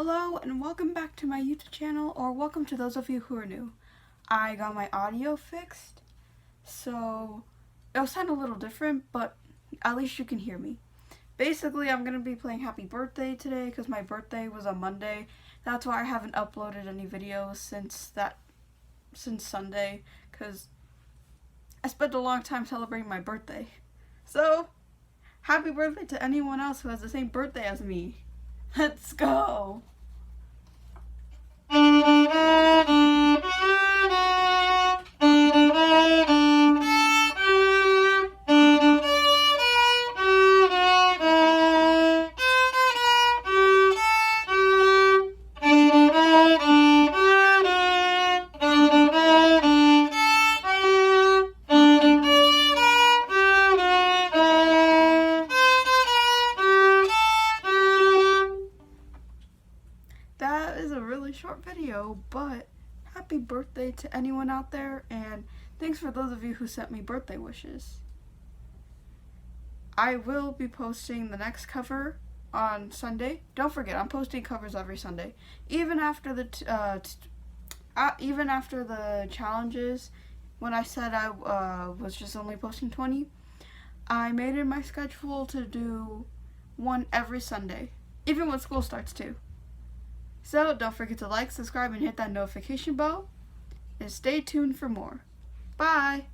Hello and welcome back to my YouTube channel, or welcome to those of you who are new. I got my audio fixed, so it'll sound a little different, but at least you can hear me. Basically, I'm going to be playing Happy Birthday today because my birthday was on Monday. That's why I haven't uploaded any videos since Sunday, because I spent a long time celebrating my birthday. So, happy birthday to anyone else who has the same birthday as me. Let's go! That is a really short video, but happy birthday to anyone out there, and thanks for those of you who sent me birthday wishes. I will be posting the next cover on Sunday. Don't forget, I'm posting covers every Sunday. Even after the challenges, when I said I was just only posting 20, I made it my schedule to do one every Sunday, even when school starts too. So don't forget to like, subscribe, and hit that notification bell. And stay tuned for more. Bye!